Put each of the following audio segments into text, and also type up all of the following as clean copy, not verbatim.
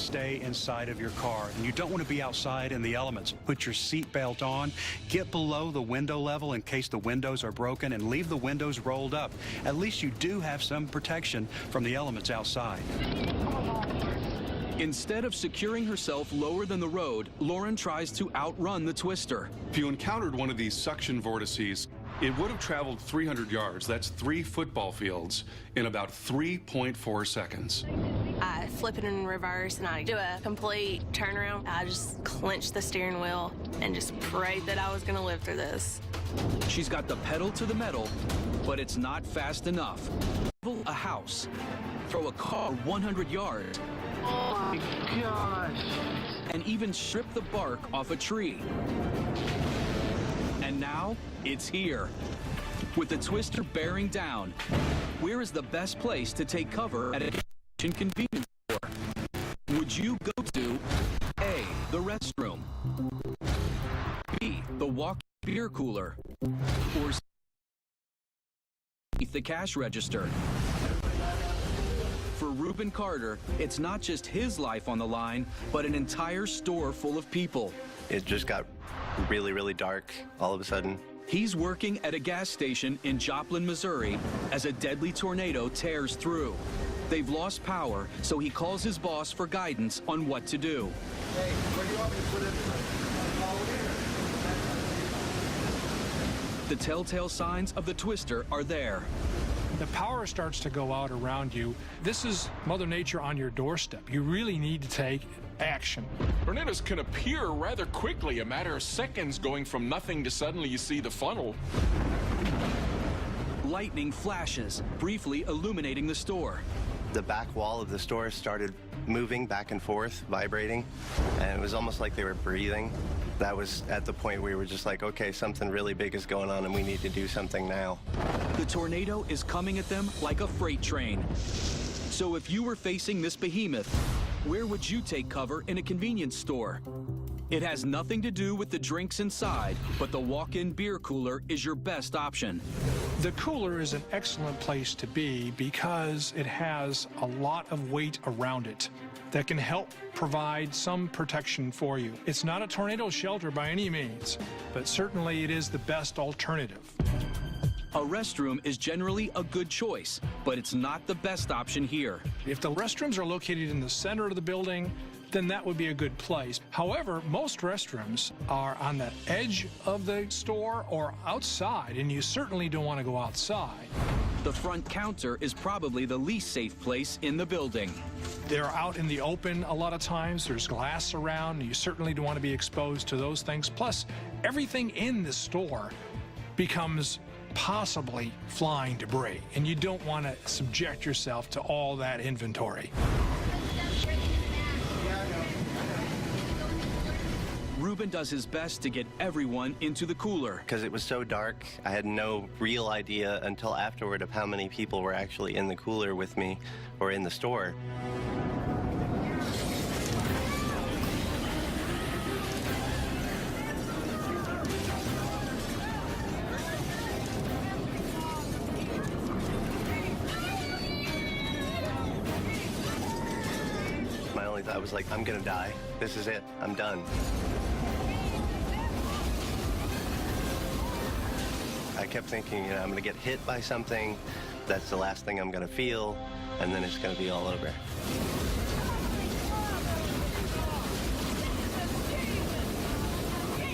stay inside of your car, and you don't want to be outside in the elements. Put your seatbelt on, get below the window level in case the windows are broken, and leave the windows rolled up. At least you do have some protection from the elements outside. Instead of securing herself lower than the road, Lauren tries to outrun the twister. If you encountered one of these suction vortices, it would have traveled 300 yards, that's 3 football fields, in about 3.4 seconds. I flip it in reverse and I do a complete turnaround. I just clench the steering wheel and just prayed that I was going to live through this. She's got the pedal to the metal, but it's not fast enough. Level a house, throw a car 100 yards. Oh my gosh. And even strip the bark off a tree. And now it's here. With the twister bearing down, where is the best place to take cover at a convenience store? Would you go to A, the restroom, B, the walk-in beer cooler, or C, the cash register? For Reuben Carter, it's not just his life on the line, but an entire store full of people. It just got really, really dark all of a sudden. He's working at a gas station in Joplin, Missouri, as a deadly tornado tears through. They've lost power, so he calls his boss for guidance on what to do. Hey, where do you want me to put it? The telltale signs of the twister are there. The power starts to go out around you. This is Mother Nature on your doorstep. You really need to take action. Tornadoes can appear rather quickly, a matter of seconds, going from nothing to suddenly you see the funnel. Lightning flashes, briefly illuminating the store. The back wall of the store started moving back and forth, vibrating, and it was almost like they were breathing. That was at the point where we were just like, okay, something really big is going on and we need to do something now. The tornado is coming at them like a freight train. So if you were facing this behemoth, where would you take cover in a convenience store? It has nothing to do with the drinks inside, but the walk-in beer cooler is your best option. The cooler is an excellent place to be because it has a lot of weight around it that can help provide some protection for you. It's not a tornado shelter by any means, but certainly it is the best alternative. A restroom is generally a good choice, but it's not the best option here. If the restrooms are located in the center of the building, then that would be a good place. However, most restrooms are on the edge of the store or outside, and you certainly don't want to go outside. The front counter is probably the least safe place in the building. They're out in the open a lot of times. There's glass around. You certainly don't want to be exposed to those things. Plus, everything in the store becomes possibly flying debris, and you don't want to subject yourself to all that inventory. Reuben does his best to get everyone into the cooler. Because it was so dark, I had no real idea until afterward of how many people were actually in the cooler with me or in the store. My only thought was like, I'm gonna die. This is it. I'm done. I kept thinking, you know, I'm going to get hit by something. That's the last thing I'm going to feel, and then it's going to be all over.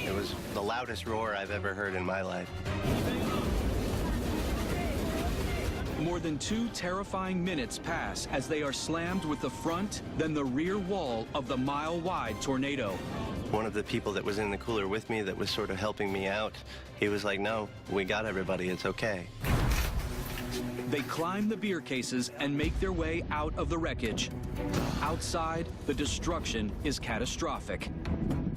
It was the loudest roar I've ever heard in my life. More than 2 terrifying minutes pass as they are slammed with the front, then the rear wall of the mile-wide tornado. One of the people that was in the cooler with me that was sort of helping me out, he was like, no, we got everybody, it's okay. They climb the beer cases and make their way out of the wreckage. Outside, the destruction is catastrophic.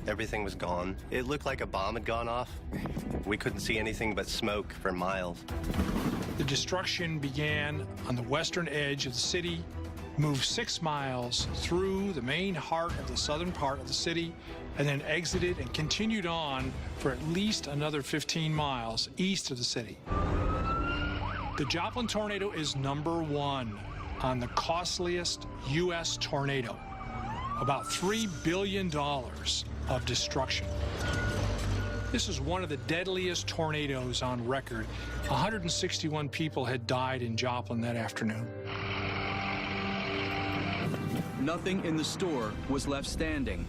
Everything was gone. It looked like a bomb had gone off. We couldn't see anything but smoke for miles. The destruction began on the western edge of the city, moved 6 miles through the main heart of the southern part of the city, and then exited and continued on for at least another 15 miles east of the city. The Joplin tornado is #1 on the costliest U.S. tornado. about $3 billion of destruction. This is one of the deadliest tornadoes on record. 161 people had died in Joplin that afternoon. Nothing in the store was left standing,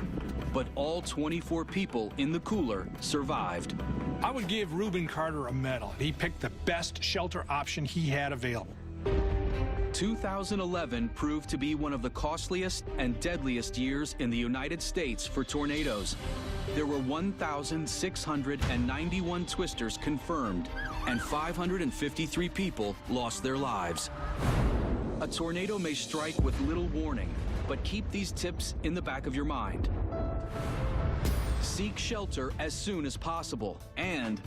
but all 24 people in the cooler survived. I would give Reuben Carter a medal. He picked the best shelter option he had available. 2011 proved to be one of the costliest and deadliest years in the United States for tornadoes. There were 1,691 twisters confirmed, and 553 people lost their lives. A tornado may strike with little warning, but keep these tips in the back of your mind. Seek shelter as soon as possible, and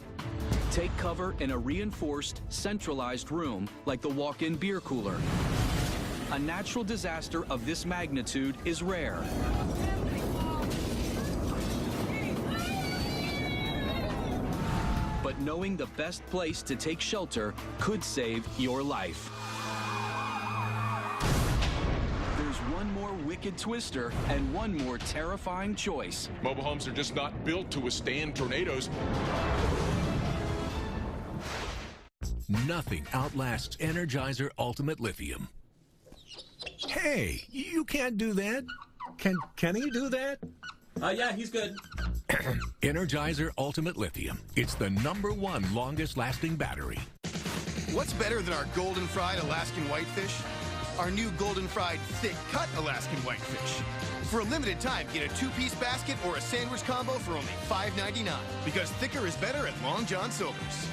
take cover in a reinforced, centralized room like the walk-in beer cooler. A natural disaster of this magnitude is rare. But knowing the best place to take shelter could save your life. There's one more wicked twister and one more terrifying choice. Mobile homes are just not built to withstand tornadoes. Nothing outlasts Energizer Ultimate Lithium. Hey, you can't do that. Can he do that? Yeah, he's good. Energizer Ultimate Lithium. It's the #1 longest lasting battery. What's better than our golden fried Alaskan whitefish? Our new golden fried thick cut Alaskan whitefish. For a limited time, get a 2-piece basket or a sandwich combo for only $5.99. Because thicker is better at Long John Silver's.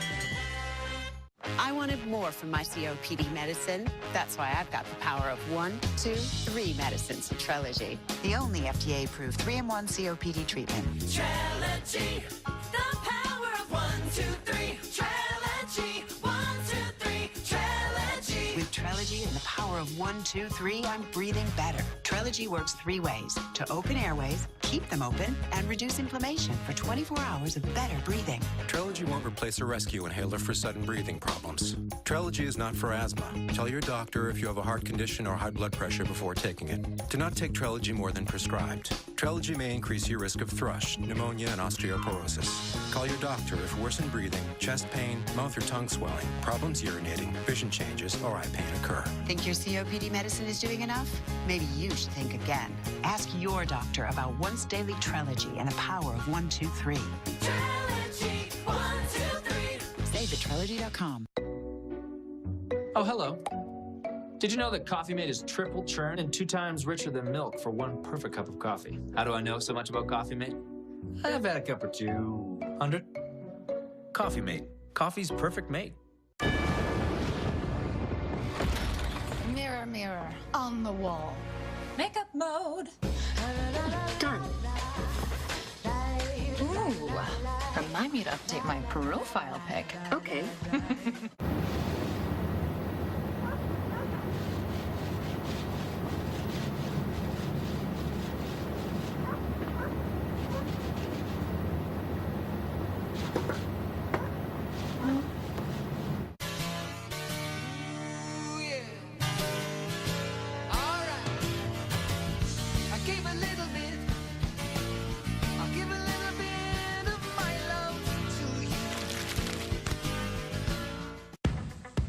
I wanted more from my COPD medicine. That's why I've got the power of 1, 2, 3 medicines in Trelegy. The only FDA-approved 3-in-1 COPD treatment. Trelegy, the power of 1, 2, 3. Trelegy, 1, 2, 3. Trelegy. With Trelegy and the power of 1, 2, 3, I'm breathing better. Trelegy works 3 ways: to open airways, keep them open, and reduce inflammation for 24 hours of better breathing. Trelegy won't replace a rescue inhaler for sudden breathing problems. Trelegy is not for asthma. Tell your doctor if you have a heart condition or high blood pressure before taking it. Do not take Trelegy more than prescribed. Trelegy may increase your risk of thrush, pneumonia, and osteoporosis. Call your doctor if worsened breathing, chest pain, mouth or tongue swelling, problems urinating, vision changes, or eye pain occur. Think your COPD medicine is doing enough? Maybe you should think again. Ask your doctor about once daily Trelegy and the power of 1, 2, 3. Trelegy, 1, 2, 3. Save at Trelegy.com. Oh, hello. Did you know that Coffee Mate is triple churn and 2 times richer than milk for 1 perfect cup of coffee? How do I know so much about Coffee Mate? I've had a cup or 200. Coffee Mate. Coffee's perfect mate. Mirror, mirror on the wall. Makeup mode. Done. Ooh, remind me to update my profile pic. Okay.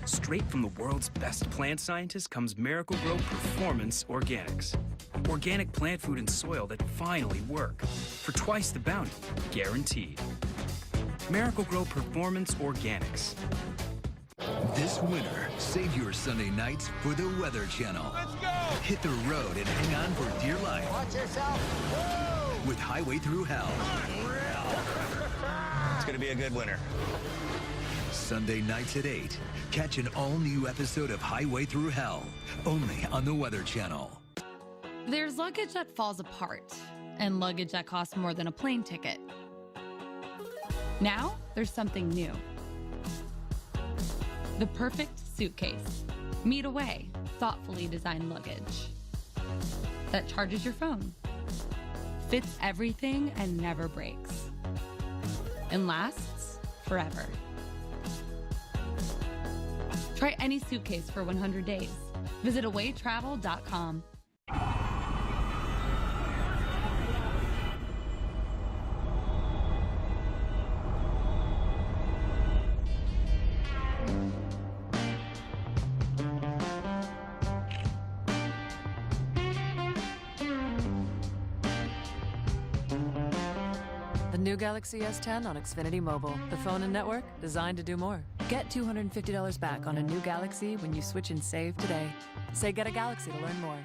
Straight from the world's best plant scientists comes Miracle-Gro Performance Organics. Organic plant food and soil that finally work. For twice the bounty, guaranteed. Miracle-Gro Performance Organics. This winter, save your Sunday nights for the Weather Channel. Let's go! Hit the road and hang on for dear life. Watch yourself. Whoa! With Highway Through Hell. It's gonna be a good winter. Sunday nights at 8. Catch an all-new episode of Highway Through Hell, only on the Weather Channel. There's luggage that falls apart, and luggage that costs more than a plane ticket. Now, there's something new. The perfect suitcase. Meet away, thoughtfully designed luggage that charges your phone, fits everything and never breaks, and lasts forever. Try any suitcase for 100 days. Visit awaytravel.com. The new Galaxy S10 on Xfinity Mobile. The phone and network designed to do more. Get $250 back on a new Galaxy when you switch and save today. Say get a Galaxy to learn more.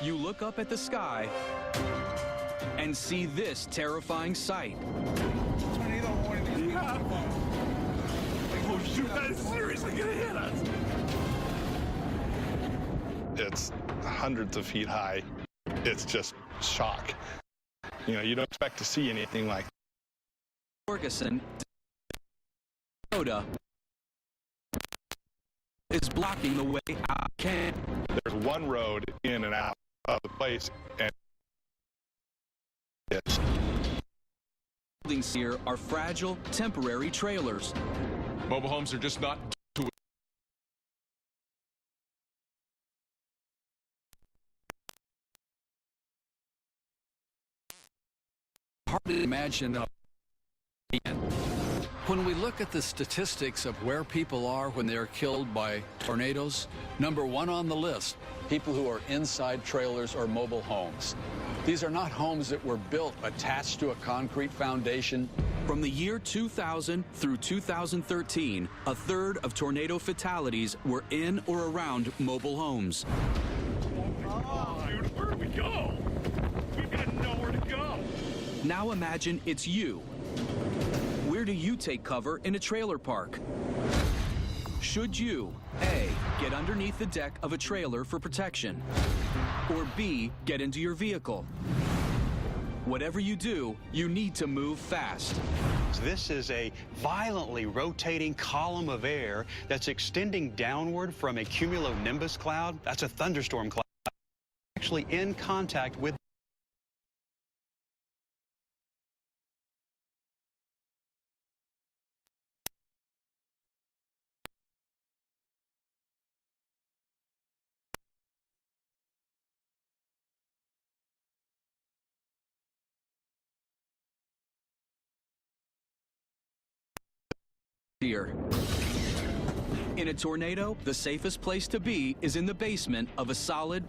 You look up at the sky and see this terrifying sight. Oh shoot, that is seriously gonna hit us! It's hundreds of feet high. It's just shock. You know, you don't expect to see anything like that. Ferguson, Dakota, is blocking the way out. There's one road in and out of the place, and it's buildings here are fragile, temporary trailers. Mobile homes are just not too. Hard to imagine. When we look at the statistics of where people are when they're killed by tornadoes, number one on the list, people who are inside trailers or mobile homes. These are not homes that were built attached to a concrete foundation. From the year 2000 through 2013, a third of tornado fatalities were in or around mobile homes. Dude, where do we go? We've got nowhere to go. Now imagine it's you. Where do you take cover in a trailer park? Should you, A, get underneath the deck of a trailer for protection, or B, get into your vehicle? Whatever you do, you need to move fast. This is a violently rotating column of air that's extending downward from a cumulonimbus cloud. That's a thunderstorm cloud. Actually in contact with here. In a tornado, the safest place to be is in the basement of a solid.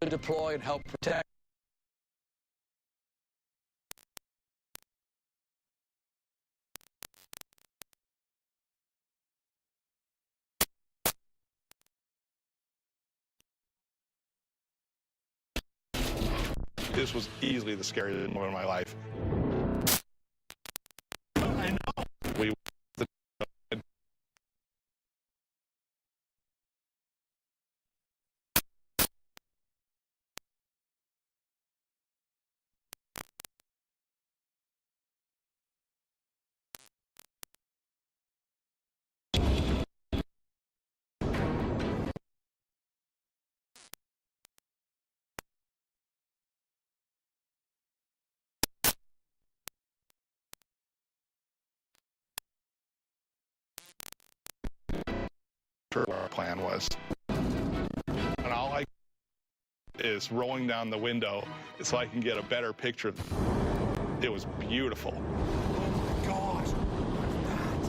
Should deploy and help protect. This was easily the scariest moment of my life. I know. We what our plan was. And all I is rolling down the window so I can get a better picture. It was beautiful. Oh my gosh, what's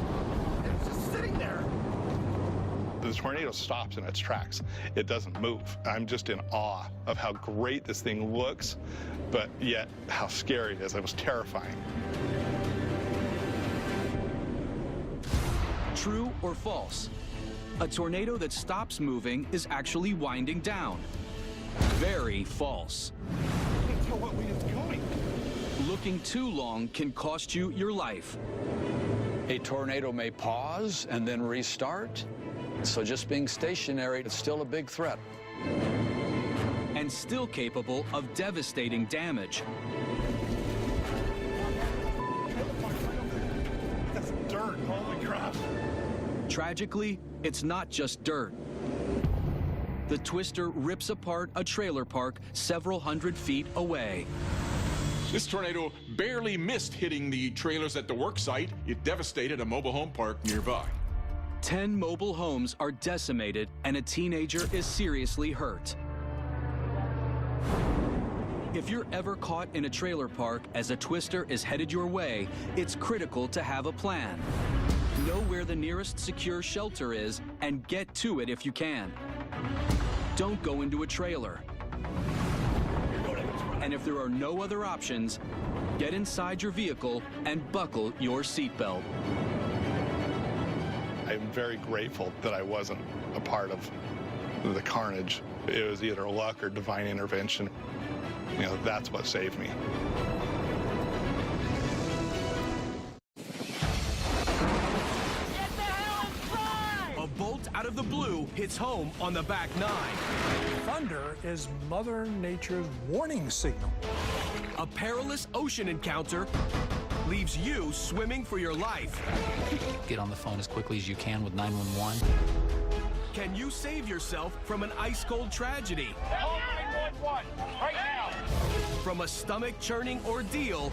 that? It was just sitting there. The tornado stops in its tracks. It doesn't move. I'm just in awe of how great this thing looks, but yet how scary it is. It was terrifying. True or false? A tornado that stops moving is actually winding down. Very false. I can't tell what way it's going. Looking too long can cost you your life. A tornado may pause and then restart. So just being stationary is still a big threat. And still capable of devastating damage. That's dirt. Holy crap. tragically, it's not just dirt. The twister rips apart a trailer park several hundred feet away. This tornado barely missed hitting the trailers at the work site. It devastated a mobile home park nearby. 10 mobile homes are decimated and a teenager is seriously hurt. If you're ever caught in a trailer park as a twister is headed your way, it's critical to have a plan. Know where the nearest secure shelter is and get to it if you can. Don't go into a trailer. And if there are no other options, get inside your vehicle and buckle your seatbelt. I'm very grateful that I wasn't a part of the carnage. It was either luck or divine intervention. You know, that's what saved me. A bolt out of the blue hits home on the back nine. Thunder is Mother Nature's warning signal. A perilous ocean encounter leaves you swimming for your life. Get on the phone as quickly as you can with 911. Can you save yourself from an ice-cold tragedy? Call 911 right now. From a stomach-churning ordeal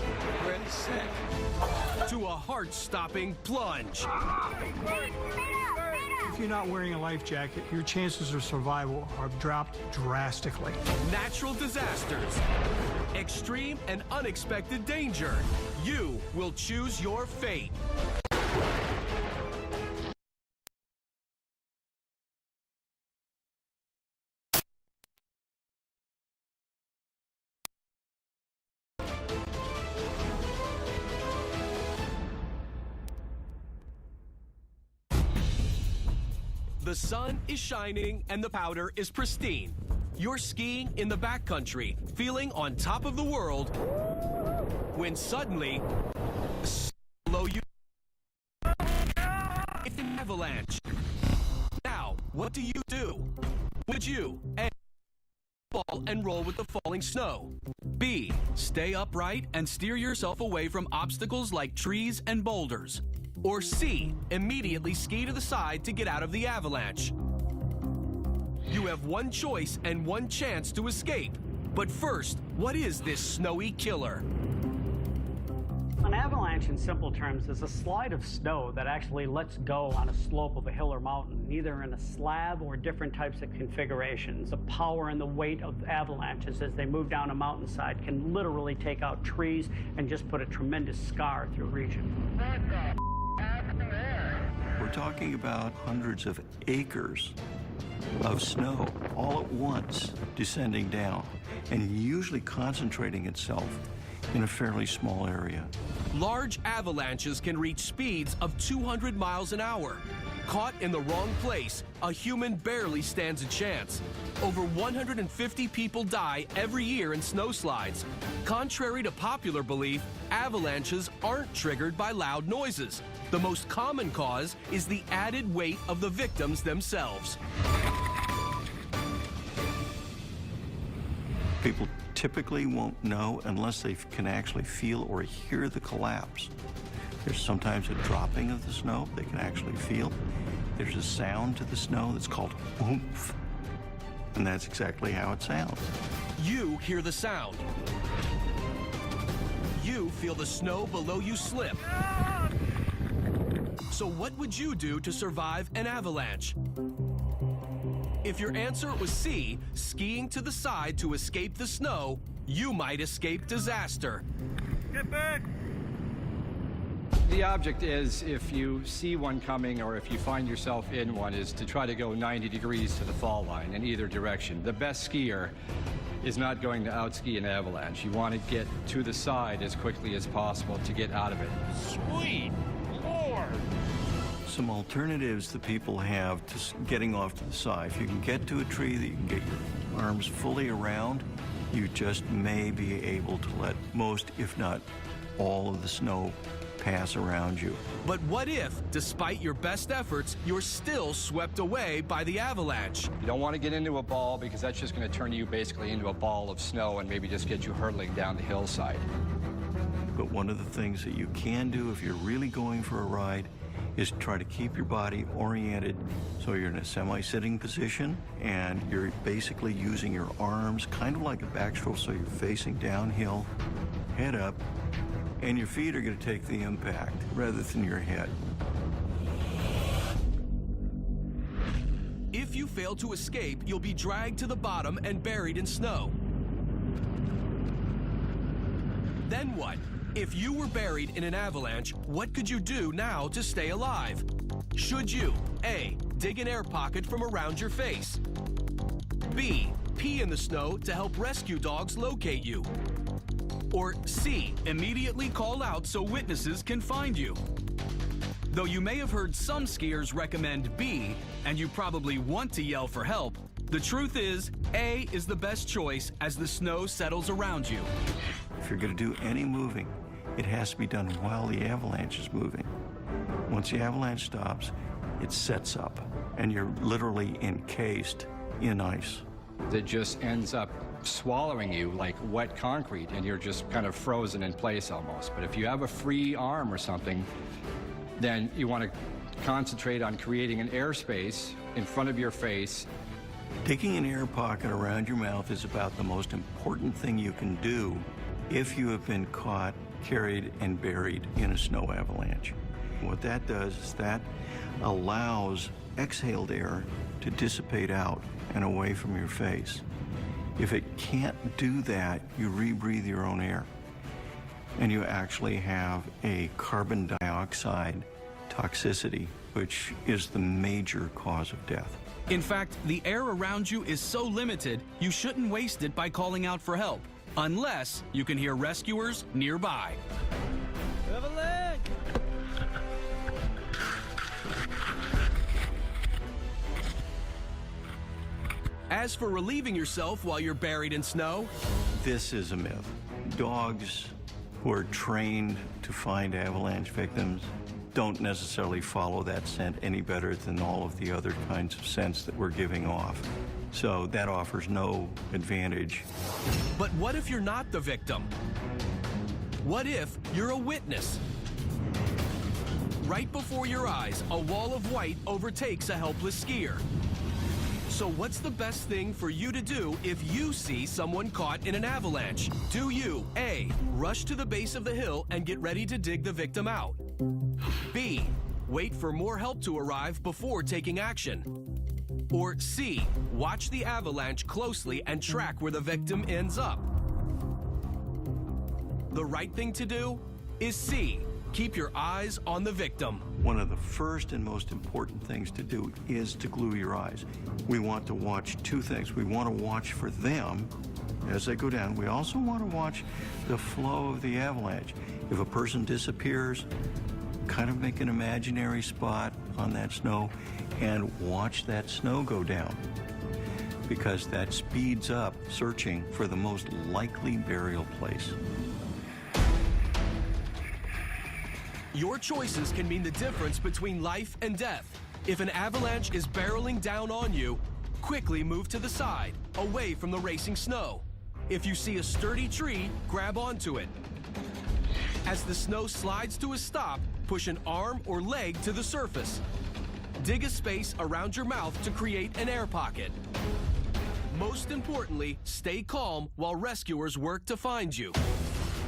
to a heart-stopping plunge. If you're not wearing a life jacket, your chances of survival are dropped drastically. Natural disasters, extreme and unexpected danger. You will choose your fate. The sun is shining and the powder is pristine. You're skiing in the backcountry, feeling on top of the world, when suddenly, below you, it's an avalanche. Now, what do you do? Would you A, fall and roll with the falling snow? B, stay upright and steer yourself away from obstacles like trees and boulders? Or C, immediately ski to the side to get out of the avalanche? You have one choice and one chance to escape. But first, what is this snowy killer? An avalanche, in simple terms, is a slide of snow that actually lets go on a slope of a hill or mountain, either in a slab or different types of configurations. The power and the weight of avalanches as they move down a mountainside can literally take out trees and just put a tremendous scar through a region. We're talking about hundreds of acres of snow all at once descending down and usually concentrating itself in a fairly small area. Large avalanches can reach speeds of 200 miles an hour. Caught in the wrong place, a human barely stands a chance. Over 150 people die every year in snowslides. Contrary to popular belief, avalanches aren't triggered by loud noises. The most common cause is the added weight of the victims themselves. People typically won't know unless they can actually feel or hear the collapse. There's sometimes a dropping of the snow they can actually feel. There's a sound to the snow that's called oomph, and that's exactly how it sounds. You hear the sound. You feel the snow below you slip. So what would you do to survive an avalanche? If your answer was C, skiing to the side to escape the snow, you might escape disaster. Get back! The object is, if you see one coming or if you find yourself in one, is to try to go 90 degrees to the fall line in either direction. The best skier is not going to outski an avalanche. You want to get to the side as quickly as possible to get out of it. Sweet Lord! Some alternatives that people have to getting off to the side. If you can get to a tree that you can get your arms fully around, you just may be able to let most, if not all, of the snow pass around you. But what if, despite your best efforts, you're still swept away by the avalanche? You don't want to get into a ball because that's just going to turn you basically into a ball of snow and maybe just get you hurtling down the hillside. But one of the things that you can do if you're really going for a ride is try to keep your body oriented so you're in a semi-sitting position and you're basically using your arms kind of like a backstroke, so you're facing downhill, head up, and your feet are going to take the impact rather than your head. If you fail to escape, you'll be dragged to the bottom and buried in snow. Then what? If you were buried in an avalanche, what could you do now to stay alive? Should you A, dig an air pocket from around your face? B, pee in the snow to help rescue dogs locate you? Or C, immediately call out so witnesses can find you? Though you may have heard some skiers recommend B, and you probably want to yell for help, the truth is A is the best choice as the snow settles around you. If you're going to do any moving, it has to be done while the avalanche is moving. Once the avalanche stops, it sets up, and you're literally encased in ice. That just ends up swallowing you like wet concrete, and you're just kind of frozen in place almost. But if you have a free arm or something, then you want to concentrate on creating an airspace in front of your face. Digging an air pocket around your mouth is about the most important thing you can do if you have been caught, carried, and buried in a snow avalanche. What that does is that allows exhaled air to dissipate out and away from your face. If it can't do that, you rebreathe your own air, and you actually have a carbon dioxide toxicity, which is the major cause of death. In fact, the air around you is so limited, you shouldn't waste it by calling out for help, unless you can hear rescuers nearby. Avalanche! As for relieving yourself while you're buried in snow, this is a myth. Dogs who are trained to find avalanche victims don't necessarily follow that scent any better than all of the other kinds of scents that we're giving off. So that offers no advantage. But what if you're not the victim? What if you're a witness? Right before your eyes, a wall of white overtakes a helpless skier. So what's the best thing for you to do if you see someone caught in an avalanche? Do you, A, rush to the base of the hill and get ready to dig the victim out? B, wait for more help to arrive before taking action? Or C, watch the avalanche closely and track where the victim ends up? The right thing to do is C, keep your eyes on the victim. One of the first and most important things to do is to glue your eyes. We want to watch two things. We want to watch for them as they go down. We also want to watch the flow of the avalanche. If a person disappears, kind of make an imaginary spot on that snow and watch that snow go down, because that speeds up searching for the most likely burial place. Your choices can mean the difference between life and death. If an avalanche is barreling down on you, quickly move to the side, away from the racing snow. If you see a sturdy tree, grab onto it. As the snow slides to a stop, push an arm or leg to the surface. Dig a space around your mouth to create an air pocket. Most importantly, stay calm while rescuers work to find you.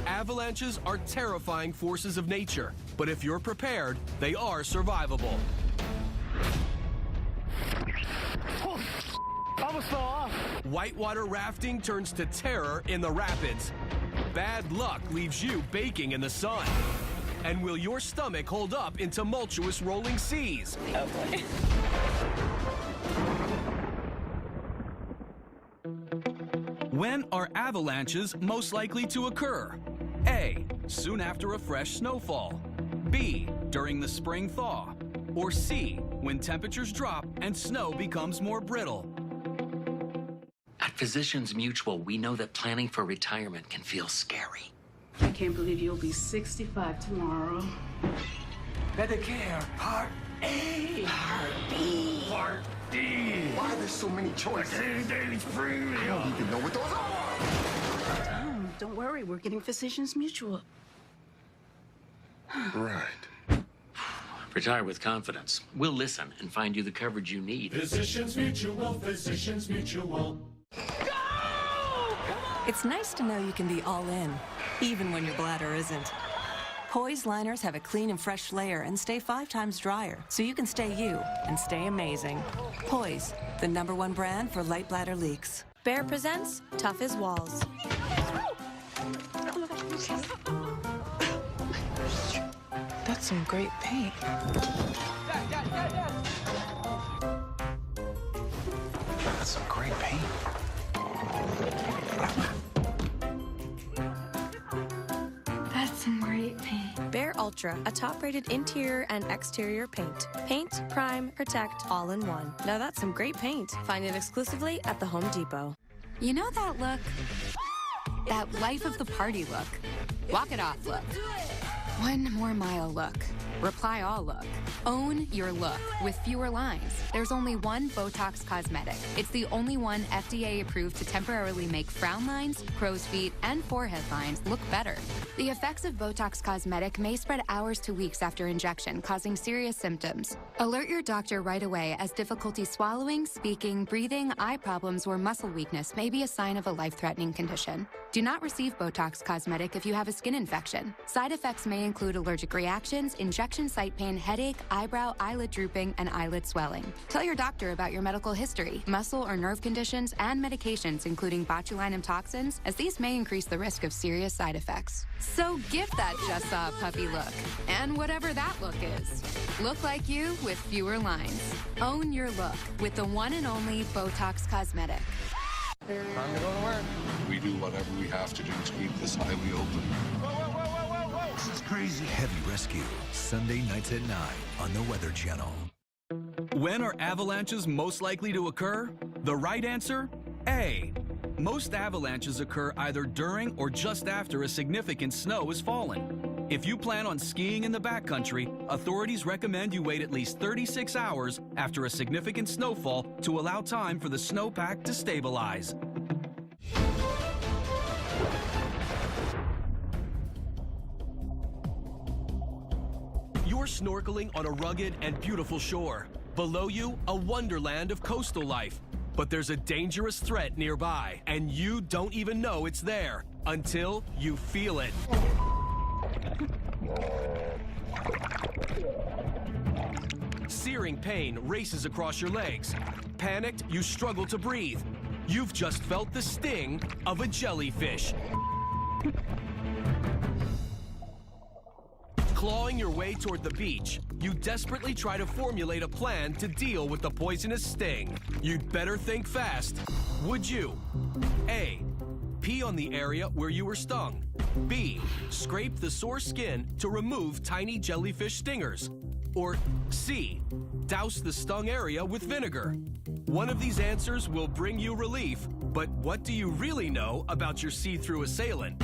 Avalanches are terrifying forces of nature, but if you're prepared, they are survivable. Almost fell off. Whitewater rafting turns to terror in the rapids. Bad luck leaves you baking in the sun. And will your stomach hold up in tumultuous rolling seas? Oh boy. When are avalanches most likely to occur? A, soon after a fresh snowfall. B, during the spring thaw. Or C, when temperatures drop and snow becomes more brittle. At Physicians Mutual, we know that planning for retirement can feel scary. I can't believe you'll be 65 tomorrow. Medicare, Part A. Part B. Part D. Why are there so many choices? Daily premium. I don't even know what those are. Tom, don't worry. We're getting Physicians Mutual. Right. Retire with confidence. We'll listen and find you the coverage you need. Physicians Mutual, Physicians Mutual. It's nice to know you can be all in, even when your bladder isn't. Poise liners have a clean and fresh layer and stay 5 times drier, so you can stay you and stay amazing. Poise, the #1 brand for light bladder leaks. Bear presents Tough as Walls. That's some great paint. That's some great paint. That's some great paint. Bear Ultra, a top-rated interior and exterior paint. Paint, prime, protect, all in one. Now that's some great paint. Find it exclusively at the Home Depot. You know that look? That life of the party look. Walk it off look. 1 more mile look. Reply all look. Own your look with fewer lines. There's only one Botox cosmetic. It's the only one FDA approved to temporarily make frown lines, crow's feet, and forehead lines look better. The effects of Botox cosmetic may spread hours to weeks after injection, causing serious symptoms. Alert your doctor right away, as difficulty swallowing, speaking, breathing, eye problems, or muscle weakness may be a sign of a life-threatening condition. Do not receive Botox cosmetic if you have a skin infection. Side effects may include allergic reactions, injection site pain, headache, eyebrow, eyelid drooping, and eyelid swelling. Tell your doctor about your medical history, muscle or nerve conditions, and medications, including botulinum toxins, as these may increase the risk of serious side effects. So give that just saw a puppy look, and whatever that look is. Look like you with fewer lines. Own your look with the one and only Botox cosmetic. Time to go to work. We do whatever we have to do to keep this highway open. Whoa. This is crazy. Heavy Rescue, Sunday nights at 9 on the Weather Channel. When are avalanches most likely to occur? The right answer? A. Most avalanches occur either during or just after a significant snow has fallen. If you plan on skiing in the backcountry, authorities recommend you wait at least 36 hours after a significant snowfall to allow time for the snowpack to stabilize. You're snorkeling on a rugged and beautiful shore. Below you, a wonderland of coastal life. But there's a dangerous threat nearby, and you don't even know it's there until you feel it. Searing pain races across your legs. Panicked, you struggle to breathe. You've just felt the sting of a jellyfish. Clawing your way toward the beach, you desperately try to formulate a plan to deal with the poisonous sting. You'd better think fast. Would you? A. Pee on the area where you were stung. B. Scrape the sore skin to remove tiny jellyfish stingers. Or C. Douse the stung area with vinegar. One of these answers will bring you relief, but what do you really know about your see-through assailant?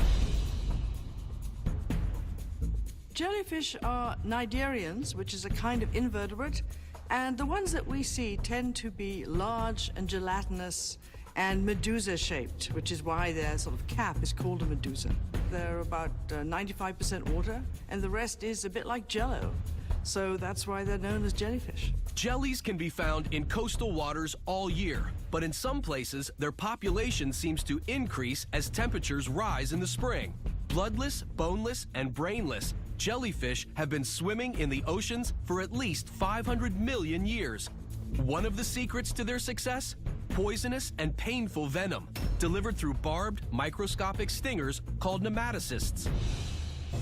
Jellyfish are cnidarians, which is a kind of invertebrate, and the ones that we see tend to be large and gelatinous and medusa-shaped, which is why their sort of cap is called a medusa. They're about 95% water, and the rest is a bit like jello. So that's why they're known as jellyfish. Jellies can be found in coastal waters all year, but in some places, their population seems to increase as temperatures rise in the spring. Bloodless, boneless, and brainless, jellyfish have been swimming in the oceans for at least 500 million years. One of the secrets to their success? Poisonous and painful venom, delivered through barbed, microscopic stingers called nematocysts.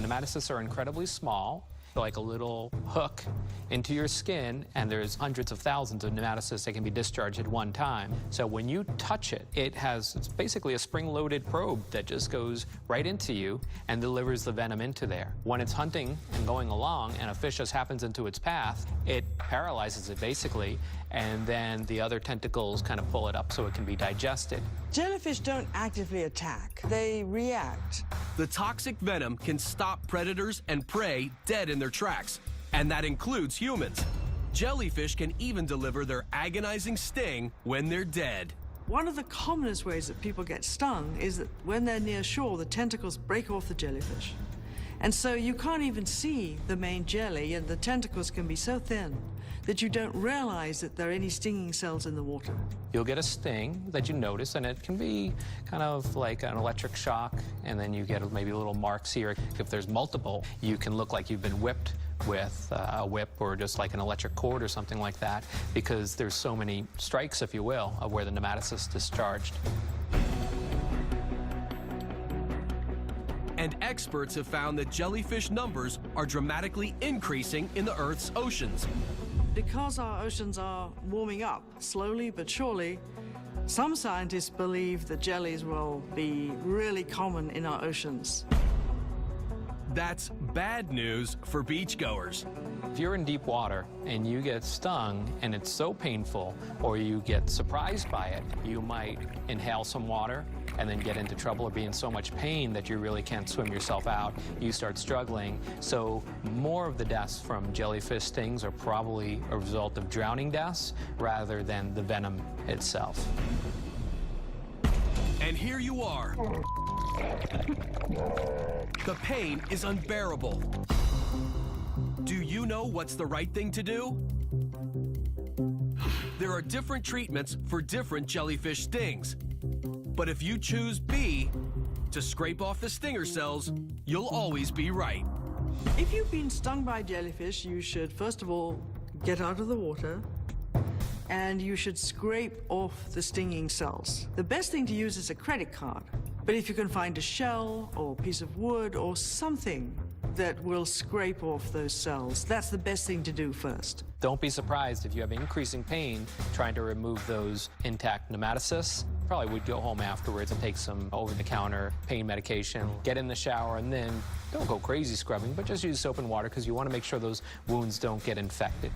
Nematocysts are incredibly small, like a little hook into your skin, and there's hundreds of thousands of nematocysts that can be discharged at one time. So when you touch it, it's basically a spring-loaded probe that just goes right into you and delivers the venom into there. When it's hunting and going along and a fish just happens into its path, it paralyzes it basically, and then the other tentacles kind of pull it up so it can be digested. Jellyfish don't actively attack, they react. The toxic venom can stop predators and prey dead in their tracks, and that includes humans. Jellyfish can even deliver their agonizing sting when they're dead. One of the commonest ways that people get stung is that when they're near shore, the tentacles break off the jellyfish. And so you can't even see the main jelly, and the tentacles can be so thin that you don't realize that there are any stinging cells in the water. You'll get a sting that you notice, and it can be kind of like an electric shock, and then you get maybe little marks here. If there's multiple, you can look like you've been whipped with a whip or just like an electric cord or something like that, because there's so many strikes, if you will, of where the nematocyst is discharged. And experts have found that jellyfish numbers are dramatically increasing in the Earth's oceans. Because our oceans are warming up slowly but surely, some scientists believe that jellies will be really common in our oceans. That's bad news for beachgoers. If you're in deep water and you get stung and it's so painful, or you get surprised by it, you might inhale some water and then get into trouble or be in so much pain that you really can't swim yourself out. You start struggling. So more of the deaths from jellyfish stings are probably a result of drowning deaths rather than the venom itself. And here you are. The pain is unbearable. Do you know what's the right thing to do? There are different treatments for different jellyfish stings. But if you choose B, to scrape off the stinger cells, you'll always be right. If you've been stung by jellyfish, you should first of all get out of the water, and you should scrape off the stinging cells. The best thing to use is a credit card. But if you can find a shell or a piece of wood or something that will scrape off those cells, that's the best thing to do first. Don't be surprised if you have increasing pain trying to remove those intact nematocysts. Probably would go home afterwards and take some over-the-counter pain medication, get in the shower, and then don't go crazy scrubbing, but just use soap and water because you want to make sure those wounds don't get infected.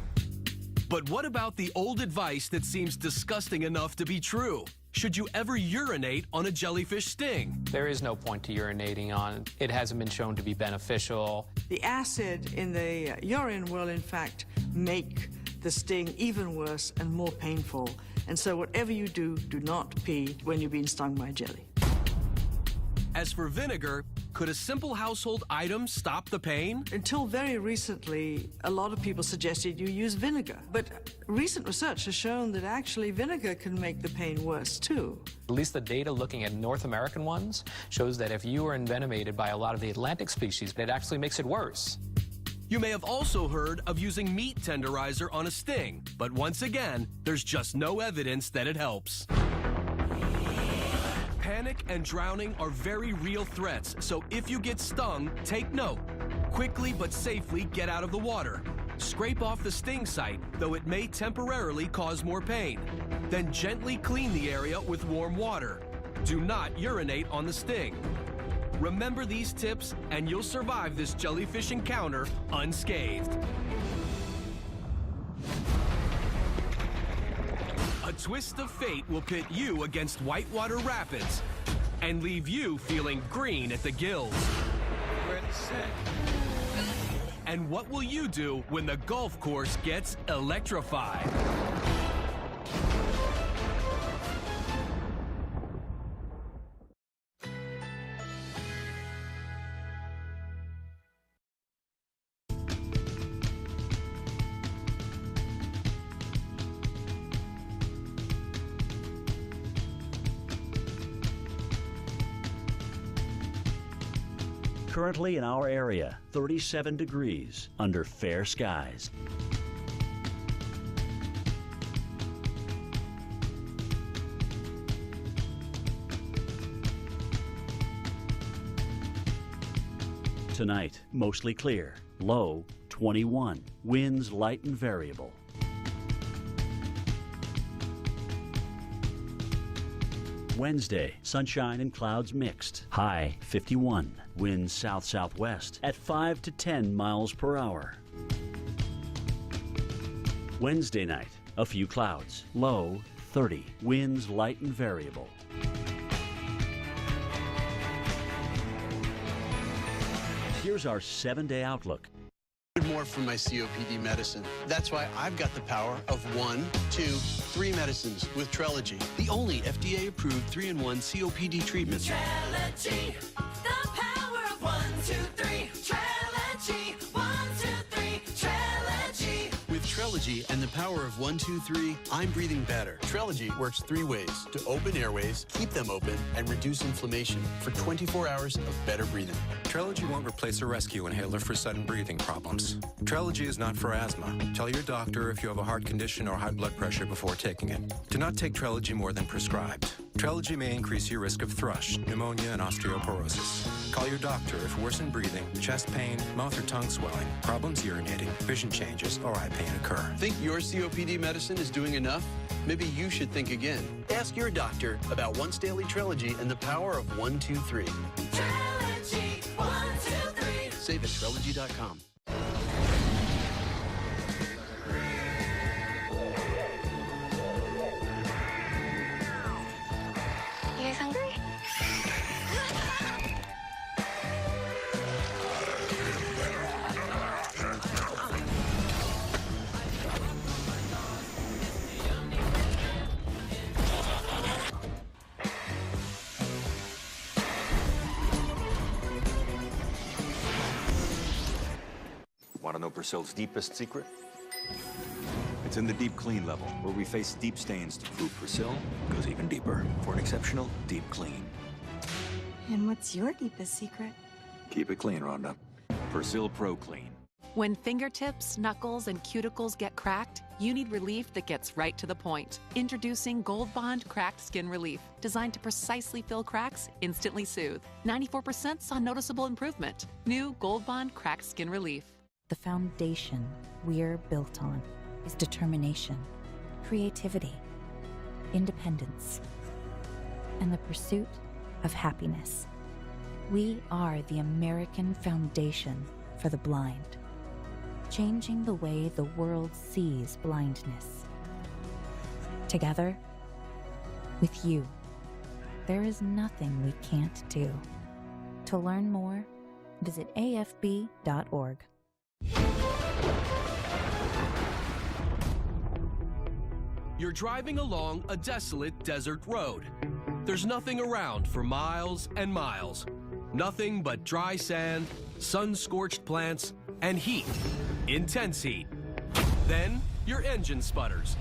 But what about the old advice that seems disgusting enough to be true? Should you ever urinate on a jellyfish sting? There is no point to urinating on it. It hasn't been shown to be beneficial. The acid in the urine will, in fact, make the sting even worse and more painful. And so whatever you do, do not pee when you've been stung by jelly. As for vinegar, could a simple household item stop the pain? Until very recently, a lot of people suggested you use vinegar. But recent research has shown that actually vinegar can make the pain worse, too. At least the data looking at North American ones shows that if you are envenomated by a lot of the Atlantic species, it actually makes it worse. You may have also heard of using meat tenderizer on a sting, but once again, there's just no evidence that it helps. Panic and drowning are very real threats, so if you get stung, take note. Quickly but safely get out of the water. Scrape off the sting site, though it may temporarily cause more pain. Then gently clean the area with warm water. Do not urinate on the sting. Remember these tips, and you'll survive this jellyfish encounter unscathed. A twist of fate will pit you against Whitewater Rapids and leave you feeling green at the gills. Ready, set. And what will you do when the golf course gets electrified? Currently in our area, 37 degrees under fair skies. Tonight, mostly clear, low 21, winds light and variable. Wednesday, sunshine and clouds mixed. High 51. Winds south-southwest at 5 to 10 miles per hour. Wednesday night, a few clouds. Low 30. Winds light and variable. Here's our 7-day outlook. More from my COPD medicine. That's why I've got the power of 1, 2, 3 medicines with Trelegy, the only FDA-approved 3-in-1 COPD treatment. Trelegy, the power of 1, 2, 3. Trelegy and the power of 1, 2, 3, I'm breathing better. Trelegy works 3 ways to open airways, keep them open, and reduce inflammation for 24 hours of better breathing. Trelegy won't replace a rescue inhaler for sudden breathing problems. Trelegy is not for asthma. Tell your doctor if you have a heart condition or high blood pressure before taking it. Do not take Trelegy more than prescribed. Trelegy may increase your risk of thrush, pneumonia, and osteoporosis. Call your doctor if worsened breathing, chest pain, mouth or tongue swelling, problems urinating, vision changes, or eye pain occur. Think your COPD medicine is doing enough? Maybe you should think again. Ask your doctor about once daily Trelegy and the power of 1, 2, 3. Trelegy, 1, 2, 3. Save at Trelegy.com. You guys hungry? Want to know Persil's deepest secret? It's in the deep clean level, where we face deep stains to prove Persil goes even deeper for an exceptional deep clean. And what's your deepest secret? Keep it clean, Rhonda. Persil Pro Clean. When fingertips, knuckles, and cuticles get cracked, you need relief that gets right to the point. Introducing Gold Bond Cracked Skin Relief, designed to precisely fill cracks, instantly soothe. 94% saw noticeable improvement. New Gold Bond Cracked Skin Relief. The foundation we're built on is determination, creativity, independence, and the pursuit of happiness. We are the American Foundation for the Blind, changing the way the world sees blindness. Together, with you, there is nothing we can't do. To learn more, visit afb.org. You're driving along a desolate desert road. There's nothing around for miles and miles. Nothing but dry sand, sun-scorched plants, and heat. Intense heat. Then your engine sputters.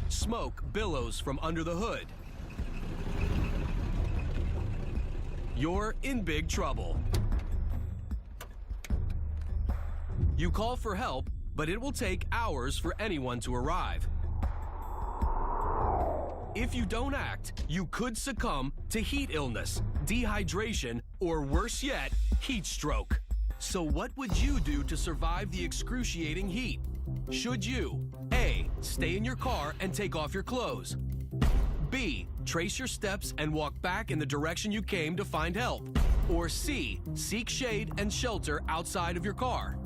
Smoke billows from under the hood. You're in big trouble. You call for help, but it will take hours for anyone to arrive. If you don't act, you could succumb to heat illness, dehydration, or worse yet, heat stroke. So what would you do to survive the excruciating heat? Should you A, stay in your car and take off your clothes? B, trace your steps and walk back in the direction you came to find help? Or C, seek shade and shelter outside of your car?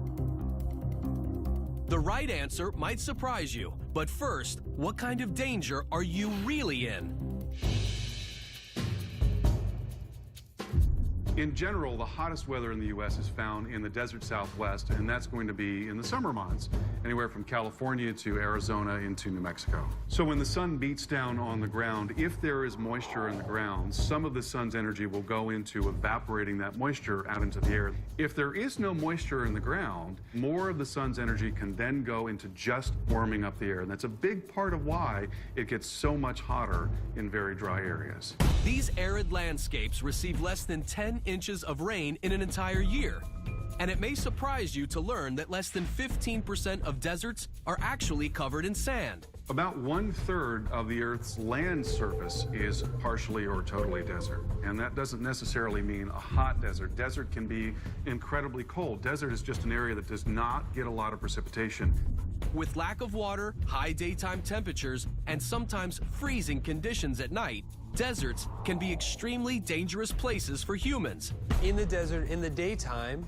The right answer might surprise you, but first, what kind of danger are you really in? In general, the hottest weather in the U.S. is found in the desert Southwest, and that's going to be in the summer months, anywhere from California to Arizona into New Mexico. So when the sun beats down on the ground, if there is moisture in the ground, some of the sun's energy will go into evaporating that moisture out into the air. If there is no moisture in the ground, more of the sun's energy can then go into just warming up the air, and that's a big part of why it gets so much hotter in very dry areas. These arid landscapes receive less than 10 inches of rain in an entire year. And it may surprise you to learn that less than 15% of deserts are actually covered in sand. About 1/3 of the Earth's land surface is partially or totally desert. And that doesn't necessarily mean a hot desert. Desert can be incredibly cold. Desert is just an area that does not get a lot of precipitation. With lack of water, high daytime temperatures, and sometimes freezing conditions at night, deserts can be extremely dangerous places for humans. In the desert, in the daytime,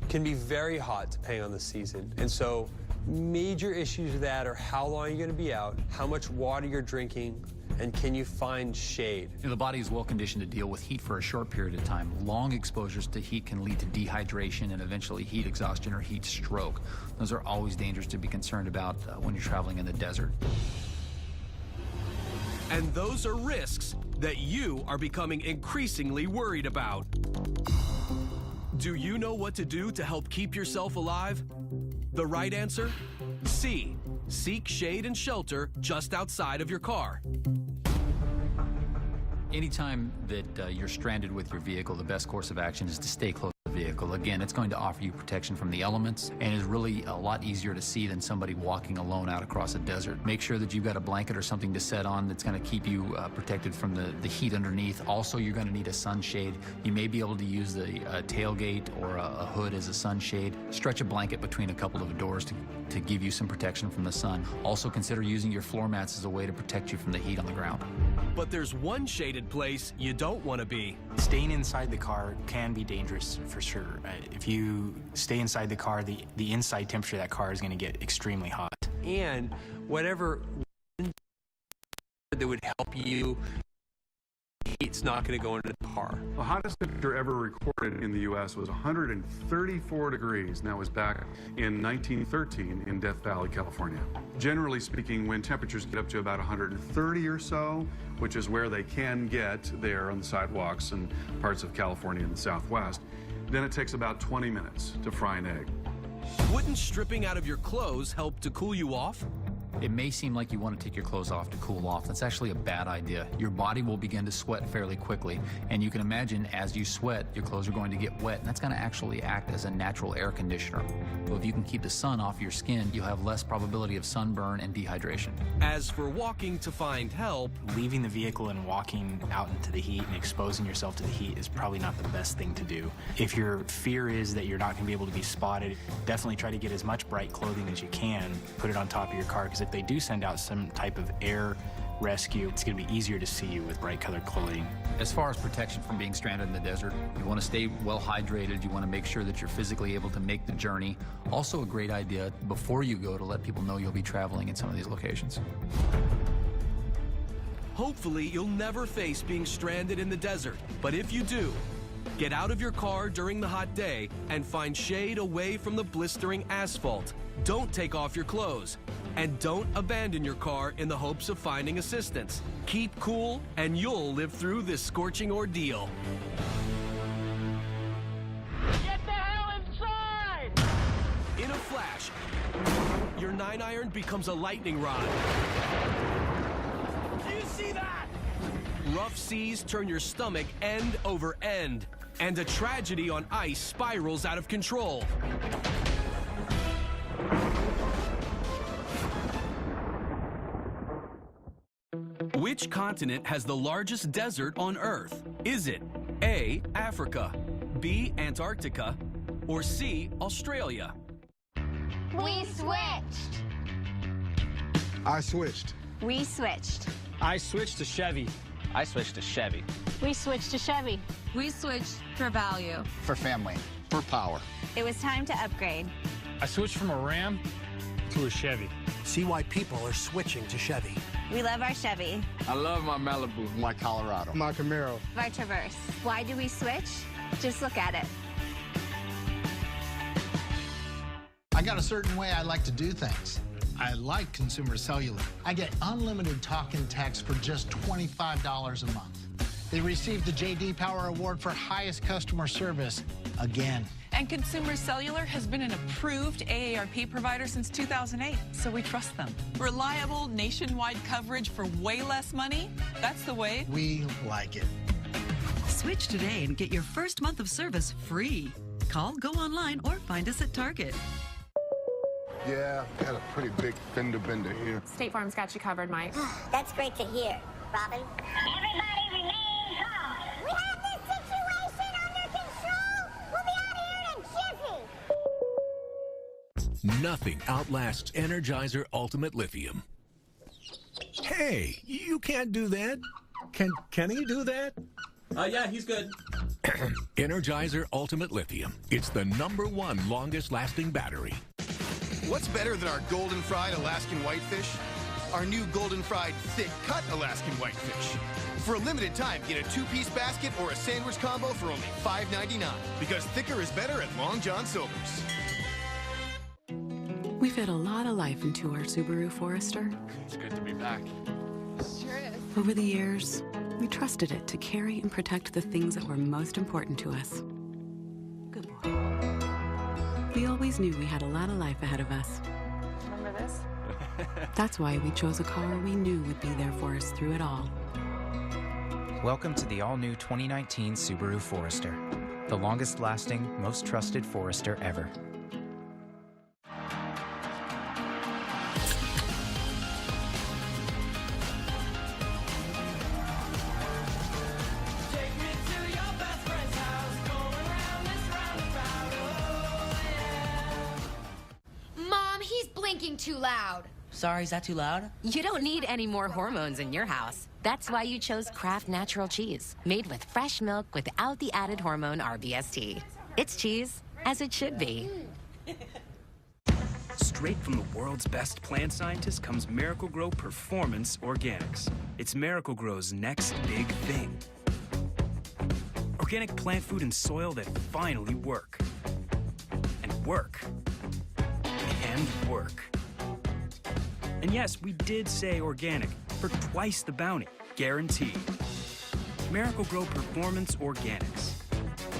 can be very hot depending on the season. And so major issues with that are how long you're going to be out, how much water you're drinking, and can you find shade? The body is well conditioned to deal with heat for a short period of time. Long exposures to heat can lead to dehydration and eventually heat exhaustion or heat stroke. Those are always dangers to be concerned about when you're traveling in the desert. And those are risks that you are becoming increasingly worried about. Do you know what to do to help keep yourself alive? The right answer? C. Seek shade and shelter just outside of your car. Anytime that you're stranded with your vehicle, the best course of action is to stay close to the vehicle. Again, it's going to offer you protection from the elements and is really a lot easier to see than somebody walking alone out across a desert. Make sure that you've got a blanket or something to set on that's going to keep you protected from the heat underneath. Also, you're going to need a sunshade. You may be able to use the tailgate or a hood as a sunshade. Stretch a blanket between a couple of doors to give you some protection from the sun. Also, consider using your floor mats as a way to protect you from the heat on the ground. But there's one shaded place you don't want to be. Staying inside the car can be dangerous for sure. If you stay inside the car, the inside temperature of that car is going to get extremely hot. And whatever that would help you, it's not going to go into the car. The hottest temperature ever recorded in the U.S. was 134 degrees, and that was back in 1913 in Death Valley, California. Generally speaking, when temperatures get up to about 130 or so, which is where they can get there on the sidewalks and parts of California and the Southwest, then it takes about 20 minutes to fry an egg. Wouldn't stripping out of your clothes help to cool you off? It may seem like you want to take your clothes off to cool off. That's actually a bad idea. Your body will begin to sweat fairly quickly, and you can imagine as you sweat, your clothes are going to get wet, and that's going to actually act as a natural air conditioner. So if you can keep the sun off your skin, you'll have less probability of sunburn and dehydration. As for walking to find help, leaving the vehicle and walking out into the heat and exposing yourself to the heat is probably not the best thing to do. If your fear is that you're not going to be able to be spotted, definitely try to get as much bright clothing as you can. Put it on top of your car, because if they do send out some type of air rescue, it's going to be easier to see you with bright colored clothing. As far as protection from being stranded in the desert, you want to stay well hydrated. You want to make sure that you're physically able to make the journey. Also a great idea before you go to let people know you'll be traveling in some of these locations. Hopefully you'll never face being stranded in the desert, but if you do, get out of your car during the hot day and find shade away from the blistering asphalt. Don't take off your clothes. And don't abandon your car in the hopes of finding assistance. Keep cool, and you'll live through this scorching ordeal. Get the hell inside! In a flash, your 9-iron becomes a lightning rod. Do you see that? Rough seas turn your stomach end over end, and a tragedy on ice spirals out of control. Which continent has the largest desert on Earth? Is it A, Africa, B, Antarctica, or C, Australia? We switched. I switched. We switched. I switched to Chevy. I switched to Chevy. We switched to Chevy. We switched for value. For family. For power. It was time to upgrade. I switched from a Ram to a Chevy. See why people are switching to Chevy. We love our Chevy. I love my Malibu. My Colorado. My Camaro. Our Traverse. Why do we switch? Just look at it. I got a certain way I like to do things. I like Consumer Cellular. I get unlimited talk and text for just $25 a month. They received the J.D. Power Award for highest customer service again. And Consumer Cellular has been an approved AARP provider since 2008, so we trust them. Reliable nationwide coverage for way less money? That's the way. We like it. Switch today and get your first month of service free. Call, go online, or find us at Target. Yeah, got a pretty big fender bender here. State Farm's got you covered, Mike. That's great to hear, Robin. Everybody remain calm. We have this situation under control. We'll be out of here in a jiffy. Nothing outlasts Energizer Ultimate Lithium. Hey, you can't do that. Can he do that? Yeah, he's good. Energizer Ultimate Lithium. It's the #1 longest lasting battery. What's better than our golden fried Alaskan whitefish? Our new golden fried thick cut Alaskan whitefish. For a limited time, get a 2-piece basket or a sandwich combo for only $5.99. Because thicker is better at Long John Silver's. We fed a lot of life into our Subaru Forester. It's good to be back. Sure is. Over the years, we trusted it to carry and protect the things that were most important to us. Good boy. We always knew we had a lot of life ahead of us. Remember this? That's why we chose a car we knew would be there for us through it all. Welcome to the all-new 2019 Subaru Forester, the longest-lasting, most trusted Forester ever. Mom, he's blinking too loud. Sorry, is that too loud? You don't need any more hormones in your house. That's why you chose Kraft Natural Cheese, made with fresh milk without the added hormone RBST. It's cheese, as it should be. Straight from the world's best plant scientists comes Miracle-Gro Performance Organics. It's Miracle-Gro's next big thing. Organic plant food and soil that finally work. And work. And work. And yes, we did say organic for twice the bounty, guaranteed. Miracle-Gro Performance Organics.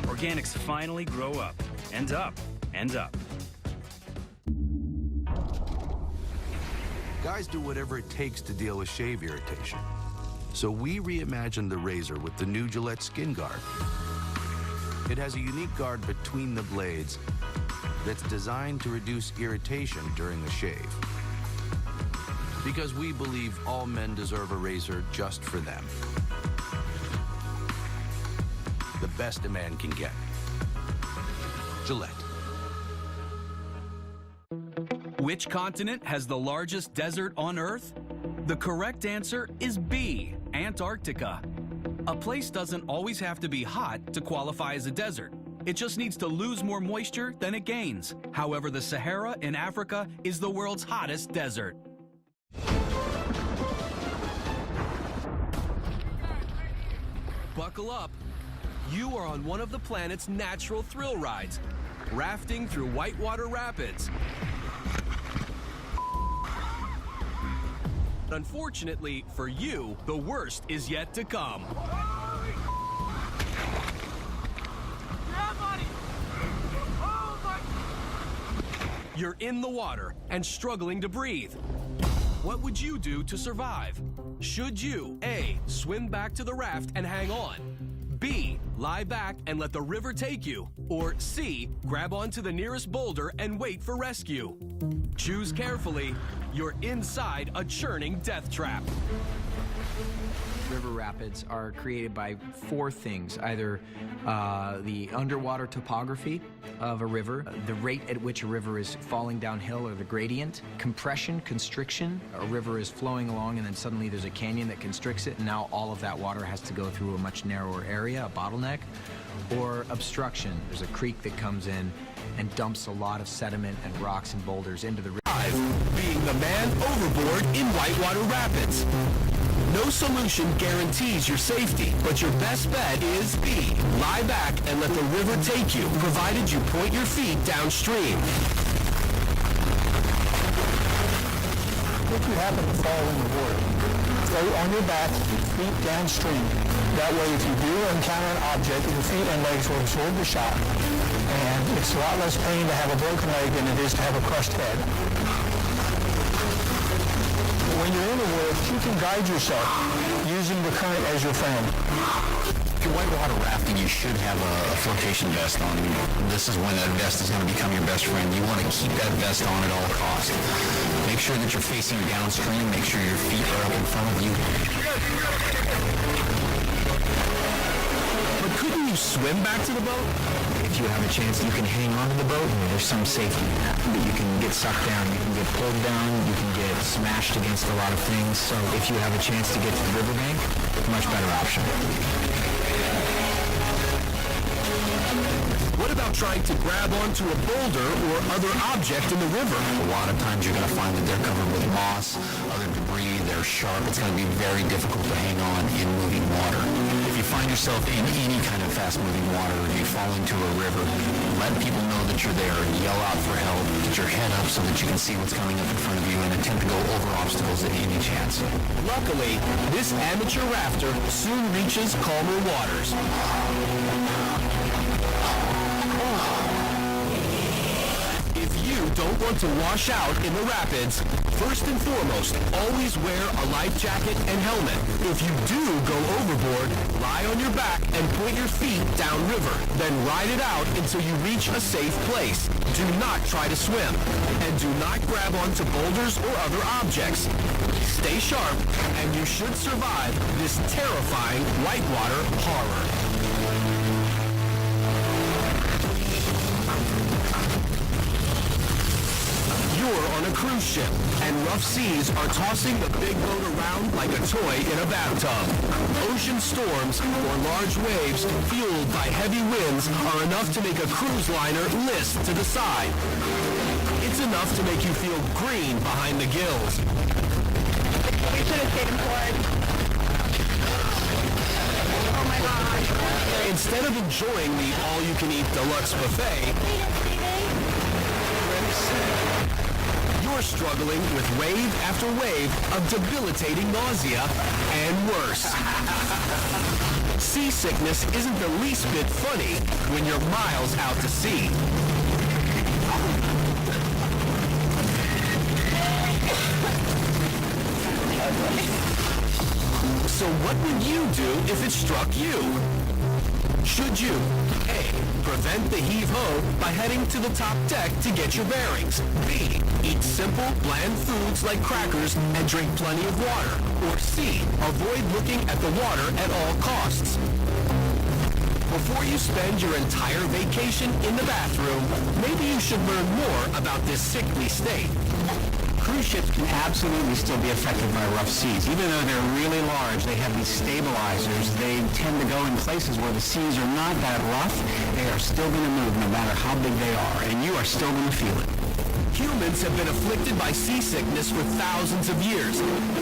Organics finally grow up, and up, and up. Guys do whatever it takes to deal with shave irritation. So we reimagined the razor with the new Gillette Skin Guard. It has a unique guard between the blades that's designed to reduce irritation during the shave. Because we believe all men deserve a razor just for them. The best a man can get. Gillette. Which continent has the largest desert on Earth? The correct answer is B, Antarctica. A place doesn't always have to be hot to qualify as a desert. It just needs to lose more moisture than it gains. However, the Sahara in Africa is the world's hottest desert. Buckle up. You are on one of the planet's natural thrill rides, rafting through Whitewater Rapids. Unfortunately for you, the worst is yet to come. You're in the water and struggling to breathe. What would you do to survive? Should you A, swim back to the raft and hang on? B, lie back and let the river take you? Or C, grab onto the nearest boulder and wait for rescue? Choose carefully. You're inside a churning death trap. River rapids are created by four things: either the underwater topography of a river, the rate at which a river is falling downhill, or the gradient, compression, constriction. A river is flowing along and then suddenly there's a canyon that constricts it, and now all of that water has to go through a much narrower area, a bottleneck. Or obstruction. There's a creek that comes in and dumps a lot of sediment and rocks and boulders into the river. Being the man overboard in Whitewater Rapids. No solution guarantees your safety, but your best bet is B. Lie back and let the river take you, provided you point your feet downstream. If you happen to fall in the water, float on your back, feet downstream. That way, if you do encounter an object, your feet and legs will absorb the shock. And it's a lot less pain to have a broken leg than it is to have a crushed head. When you're in the water, you can guide yourself using the current as your friend. If you're whitewater rafting, you should have a flotation vest on. This is when that vest is going to become your best friend. You want to keep that vest on at all costs. Make sure that you're facing downstream. Make sure your feet are up in front of you. But couldn't you swim back to the boat? If you have a chance, you can hang on to the boat. There's some safety. But you can get sucked down. You can get pulled down. You can get smashed against a lot of things. So if you have a chance to get to the riverbank, much better option. What about trying to grab onto a boulder or other object in the river? A lot of times you're going to find that they're covered with moss, other debris, they're sharp. It's going to be very difficult to hang on in moving water. If you find yourself in any kind of fast-moving water, or you fall into a river, let people know that you're there and yell out for help. Get your head up so that you can see what's coming up in front of you and attempt to go over obstacles at any chance. Luckily, this amateur rafter soon reaches calmer waters. don't want to wash out in the rapids, first and foremost, always wear a life jacket and helmet. If you do go overboard, lie on your back and point your feet downriver. Then ride it out until you reach a safe place. Do not try to swim. And do not grab onto boulders or other objects. Stay sharp, and you should survive this terrifying whitewater horror. You're on a cruise ship, and rough seas are tossing the big boat around like a toy in a bathtub. Ocean storms or large waves fueled by heavy winds are enough to make a cruise liner list to the side. It's enough to make you feel green behind the gills. We should have stayed aboard. Oh my gosh. Instead of enjoying the all-you-can-eat deluxe buffet, you're struggling with wave after wave of debilitating nausea and worse. Seasickness isn't the least bit funny when you're miles out to sea. So what would you do if it struck you? Should you A. Prevent the heave-ho by heading to the top deck to get your bearings? B. Eat simple, bland foods like crackers and drink plenty of water? Or C. Avoid looking at the water at all costs? Before you spend your entire vacation in the bathroom, maybe you should learn more about this sickly state. Cruise ships can absolutely still be affected by rough seas. Even though they're really large, they have these stabilizers. They tend to go in places where the seas are not that rough. They are still going to move no matter how big they are, and you are still going to feel it. Humans have been afflicted by seasickness for thousands of years.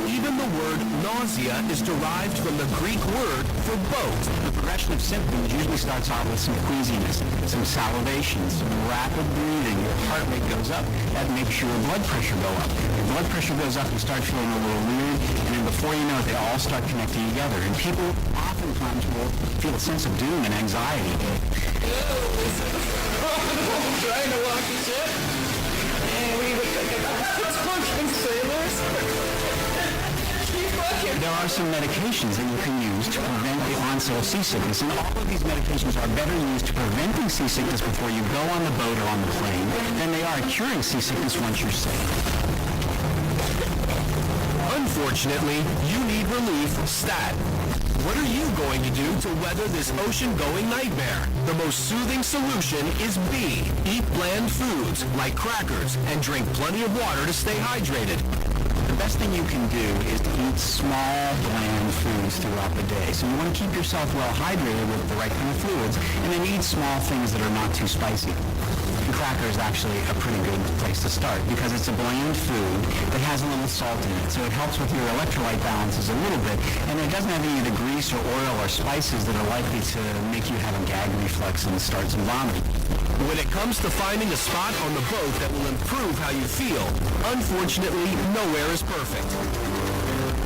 Even the word nausea is derived from the Greek word for boat. The progression of symptoms usually starts off with some queasiness, some salivation, some rapid breathing. Your heart rate goes up. That makes your blood pressure go up. Your blood pressure goes up, you start feeling a little weird, and then before you know it, they all start connecting together. And people oftentimes will feel a sense of doom and anxiety. Trying to walk the ship. And we look like talking sailors. There are some medications that you can use to prevent the onset of seasickness, and all of these medications are better used to preventing seasickness before you go on the boat or on the plane than they are at curing seasickness once you're safe. Unfortunately, you need relief stat. What are you going to do to weather this ocean-going nightmare? The most soothing solution is B. Eat bland foods like crackers and drink plenty of water to stay hydrated. The best thing you can do is to eat small, bland foods throughout the day. So you want to keep yourself well hydrated with the right kind of fluids, and then eat small things that are not too spicy. And cracker is actually a pretty good place to start because it's a bland food that has a little salt in it. So it helps with your electrolyte balances a little bit, and it doesn't have any of the grease or oil or spices that are likely to make you have a gag reflex and start some vomiting. When it comes to finding a spot on the boat that will improve how you feel, unfortunately, nowhere is perfect.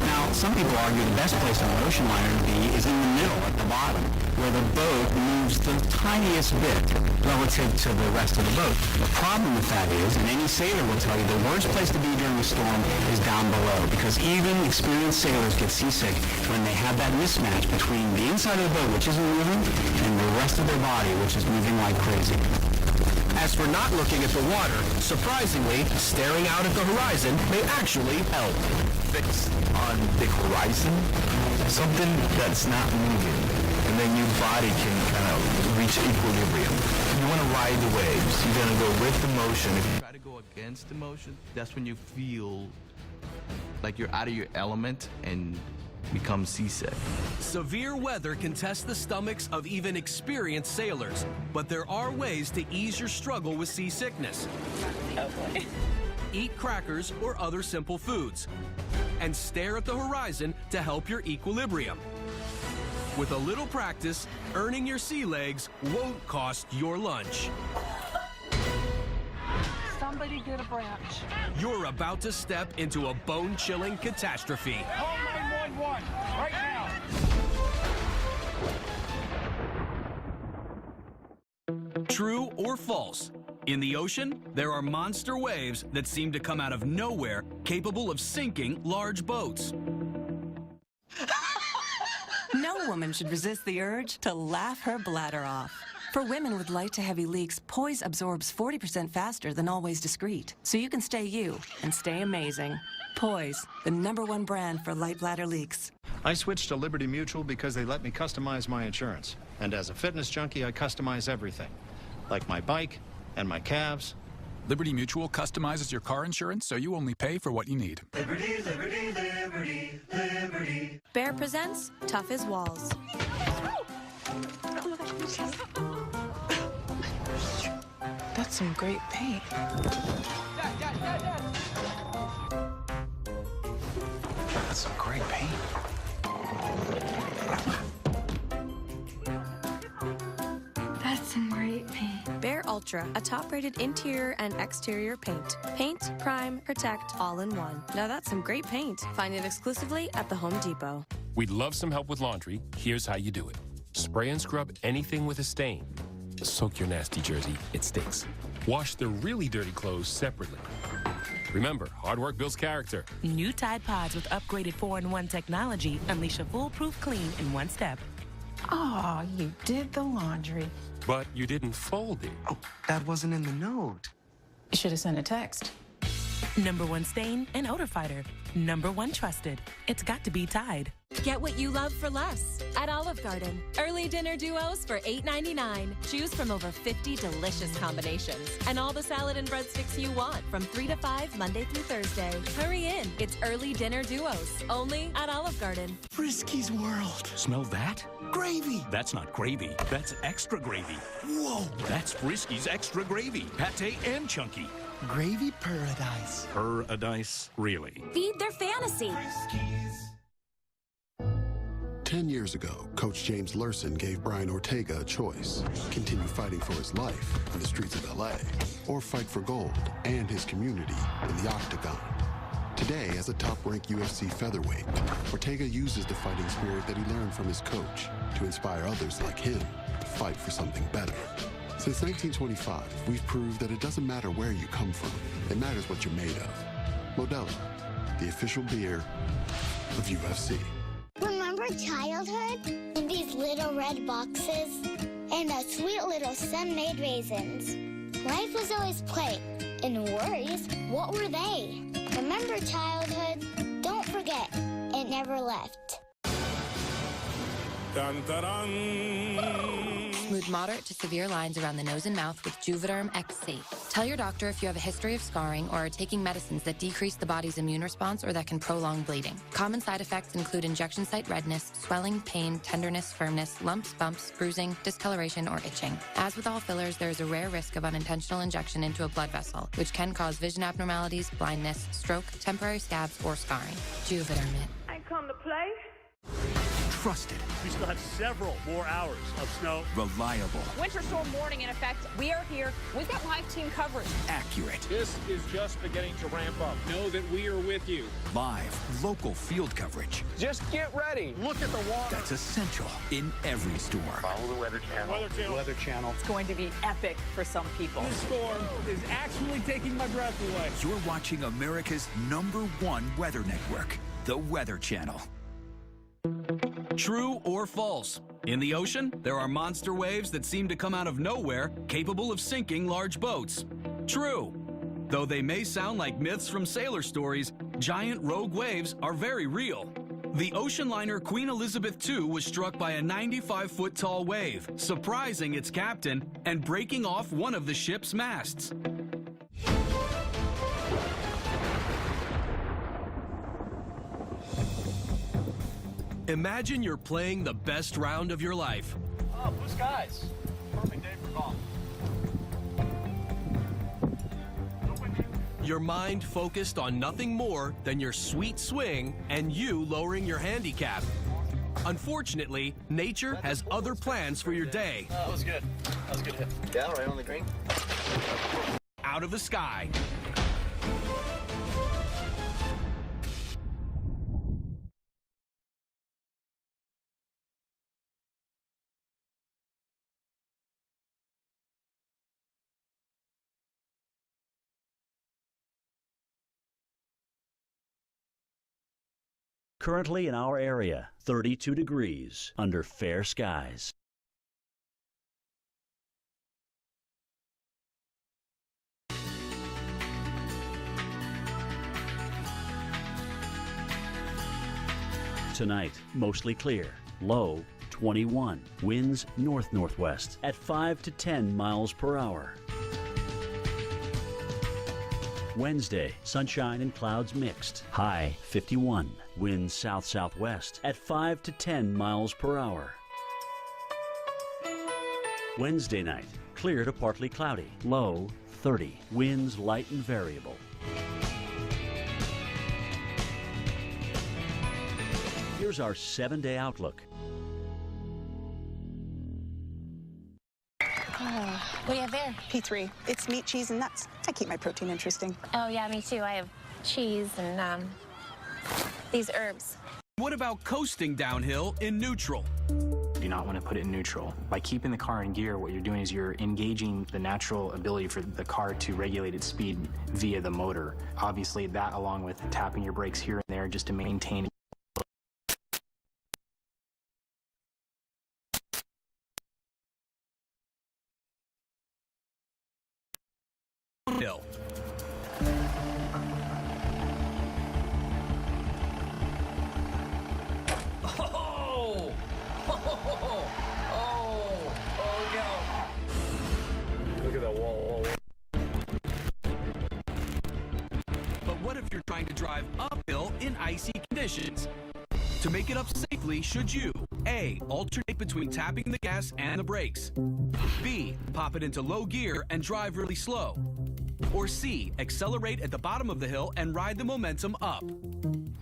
Now, some people argue the best place on an ocean liner to be is in the middle, at the bottom, where the boat moves the tiniest bit relative to the rest of the boat. The problem with that is, and any sailor will tell you, the worst place to be during a storm is down below, because even experienced sailors get seasick when they have that mismatch between the inside of the boat, which isn't moving, and the rest of their body, which is moving like crazy. As for not looking at the water, surprisingly, staring out at the horizon may actually help. Fix on the horizon, something that's not moving, and then your body can kind of reach equilibrium. You want to ride the waves. You're going to go with the motion. If you try to go against the motion, that's when you feel like you're out of your element and become seasick. Severe weather can test the stomachs of even experienced sailors, but there are ways to ease your struggle with seasickness. Oh boy. Eat crackers or other simple foods, and stare at the horizon to help your equilibrium. With a little practice, earning your sea legs won't cost your lunch. Somebody get a branch. You're about to step into a bone-chilling catastrophe. Call 911 right now. True or false? In the ocean, there are monster waves that seem to come out of nowhere, capable of sinking large boats. No woman should resist the urge to laugh her bladder off. For women with light to heavy leaks, Poise absorbs 40% faster than Always Discreet, so you can stay you and stay amazing. Poise, the #1 brand for light bladder leaks. I switched to Liberty Mutual because they let me customize my insurance. And as a fitness junkie, I customize everything, like my bike and my calves. Liberty Mutual customizes your car insurance so you only pay for what you need. Liberty, liberty, liberty, liberty. Bear presents Tough as Walls. That's some great paint. That's some great paint. That's some great paint. Bear Ultra, a top-rated interior and exterior paint. Paint, prime, protect, all in one. Now that's some great paint. Find it exclusively at the Home Depot. We'd love some help with laundry. Here's how you do it. Spray and scrub anything with a stain. Soak your nasty jersey, it stinks. Wash the really dirty clothes separately. Remember, hard work builds character. New Tide Pods with upgraded 4-in-1 technology unleash a foolproof clean in one step. Oh, you did the laundry. But you didn't fold it. Oh, that wasn't in the note. You should have sent a text. #1 stain and odor fighter. #1 trusted. It's got to be Tide. Get what you love for less at Olive Garden. Early dinner duos for $8.99. Choose from over 50 delicious combinations. And all the salad and breadsticks you want from 3 to 5 Monday through Thursday. Hurry in. It's early dinner duos. Only at Olive Garden. Frisky's World. Smell that? Gravy. That's not gravy. That's extra gravy. Whoa. That's Frisky's extra gravy. Pate and chunky. Gravy paradise. Paradise? Really? Feed their fantasy. 10 years ago, Coach James Lurson gave Brian Ortega a choice. Continue fighting for his life in the streets of LA, or fight for gold and his community in the Octagon. Today, as a top-ranked UFC featherweight, Ortega uses the fighting spirit that he learned from his coach to inspire others like him to fight for something better. Since 1925, we've proved that it doesn't matter where you come from. It matters what you're made of. Modelo, the official beer of UFC. Remember childhood? And these little red boxes? And those sweet little sun-made raisins. Life was always play. And worries, what were they? Remember childhood? Don't forget, it never left. Dun, dun, dun. Smooth moderate to severe lines around the nose and mouth with Juvederm XC. Tell your doctor if you have a history of scarring or are taking medicines that decrease the body's immune response or that can prolong bleeding. Common side effects include injection site redness, swelling, pain, tenderness, firmness, lumps, bumps, bruising, discoloration, or itching. As with all fillers, there is a rare risk of unintentional injection into a blood vessel, which can cause vision abnormalities, blindness, stroke, temporary scabs, or scarring. Juvederm it. I come to play. Trusted. We still have several more hours of snow. Reliable. Winter storm warning in effect. We are here. We've got live team coverage. Accurate. This is just beginning to ramp up. Know that we are with you. Live, local field coverage. Just get ready. Look at the water. That's essential in every storm. Follow the Weather Channel. Weather Channel. It's going to be epic for some people. This storm is actually taking my breath away. You're watching America's #1 weather network, the Weather Channel. True or false? In the ocean, there are monster waves that seem to come out of nowhere, capable of sinking large boats. True. Though they may sound like myths from sailor stories, giant rogue waves are very real. The ocean liner Queen Elizabeth II was struck by a 95-foot tall wave, surprising its captain and breaking off one of the ship's masts. Imagine you're playing the best round of your life. Oh, blue skies. Perfect day for golf. Your mind focused on nothing more than your sweet swing and you lowering your handicap. Unfortunately, nature has other plans for your day. That was good. That was a good hit. Yeah, right on the green. Out of the sky. Currently in our area, 32 degrees under fair skies. Tonight, mostly clear. Low 21. Winds north-northwest at 5 to 10 miles per hour. Wednesday, sunshine and clouds mixed. High 51. Winds south-southwest at 5 to 10 miles per hour. Wednesday night, clear to partly cloudy. Low 30. Winds light and variable. Here's our 7-day outlook. What do you have there? P3. It's meat, cheese, and nuts. I keep my protein interesting. Oh, yeah, me too. I have cheese and these herbs. What about coasting downhill in neutral? You do not want to put it in neutral. By keeping the car in gear, what you're doing is you're engaging the natural ability for the car to regulate its speed via the motor. Obviously, that along with tapping your brakes here and there just to maintain hill. Oh! Oh, no. Look at that wall. But what if you're trying to drive uphill in icy conditions? To make it up safely, should you A. alternate between tapping the gas and the brakes, B. pop it into low gear and drive really slow, or C. accelerate at the bottom of the hill and ride the momentum up?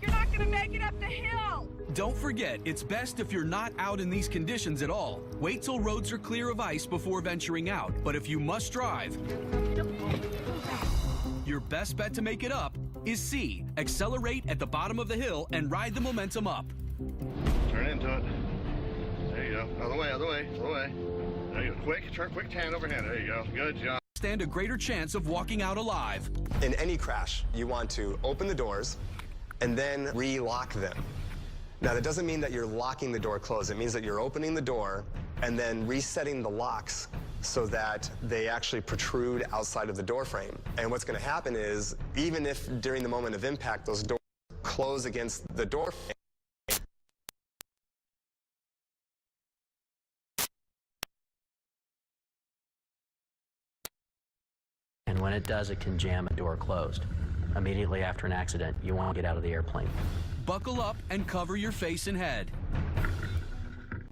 You're not gonna make it up the hill! Don't forget, it's best if you're not out in these conditions at all. Wait till roads are clear of ice before venturing out. But if you must drive, your best bet to make it up is C. accelerate at the bottom of the hill and ride the momentum up. Turn into it. There you go. Out of the way, out of the way, out of the way. There you go. Quick, turn quick, hand overhand. There you go. Good job. Stand a greater chance of walking out alive. In any crash, you want to open the doors and then re-lock them. Now, that doesn't mean that you're locking the door closed. It means that you're opening the door and then resetting the locks so that they actually protrude outside of the door frame. And what's going to happen is, even if during the moment of impact those doors close against the door frame, and when it does, it can jam a door closed. Immediately after an accident, you want to get out of the airplane. Buckle up and cover your face and head.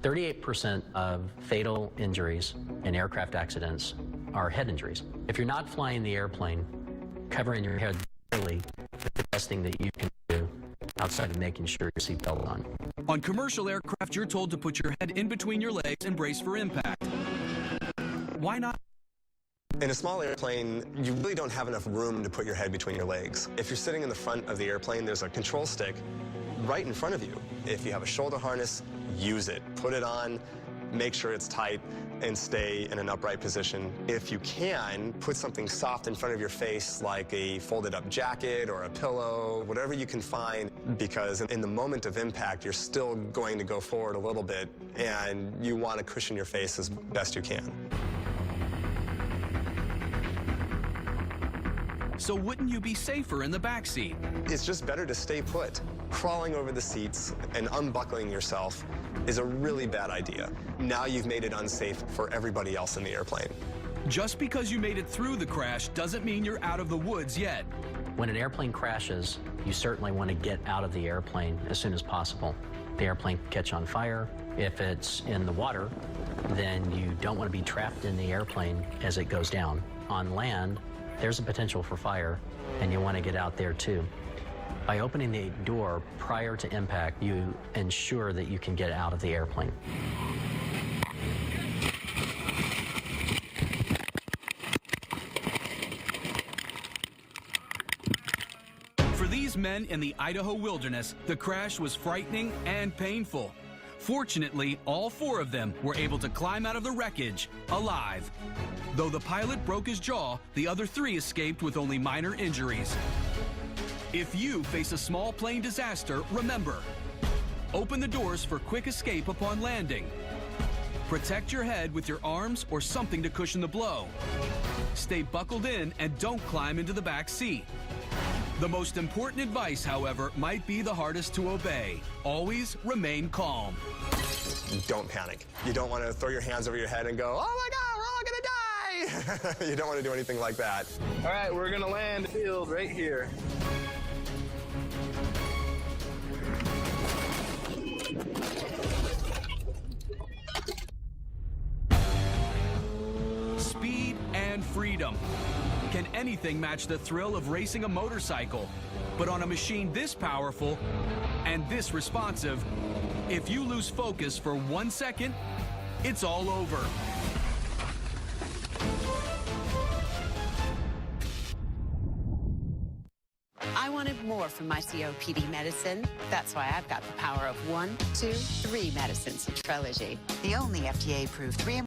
38% of fatal injuries in aircraft accidents are head injuries. If you're not flying the airplane, covering your head really is the best thing that you can do outside of making sure your seatbelt on. On commercial aircraft, you're told to put your head in between your legs and brace for impact. Why not? in a small airplane, you really don't have enough room to put your head between your legs. If you're sitting in the front of the airplane, there's a control stick right in front of you. If you have a shoulder harness, use it. Put it on, make sure it's tight, and stay in an upright position. If you can, put something soft in front of your face, like a folded up jacket or a pillow, whatever you can find, because in the moment of impact, you're still going to go forward a little bit, and you want to cushion your face as best you can. So wouldn't you be safer in the back seat? It's just better to stay put. Crawling over the seats and unbuckling yourself is a really bad idea. Now you've made it unsafe for everybody else in the airplane. Just because you made it through the crash doesn't mean you're out of the woods yet. When an airplane crashes, you certainly want to get out of the airplane as soon as possible. The airplane can catch on fire. If it's in the water, then you don't want to be trapped in the airplane as it goes down. On land, there's a potential for fire, and you want to get out there too. By opening the door prior to impact, you ensure that you can get out of the airplane. For these men in the Idaho wilderness, the crash was frightening and painful. Fortunately, all four of them were able to climb out of the wreckage alive. Though the pilot broke his jaw, the other three escaped with only minor injuries. If you face a small plane disaster, remember, open the doors for quick escape upon landing. Protect your head with your arms or something to cushion the blow. Stay buckled in and don't climb into the back seat. The most important advice, however, might be the hardest to obey. Always remain calm. Don't panic. You don't want to throw your hands over your head and go, oh my God, we're all gonna die! You don't want to do anything like that. All right, we're gonna land field right here. Speed and freedom. Can anything match the thrill of racing a motorcycle? But on a machine this powerful and this responsive, if you lose focus for 1 second, it's all over. I wanted more from my COPD medicine. That's why I've got the power of 1, 2, 3 medicines in Trelegy. The only FDA-approved 3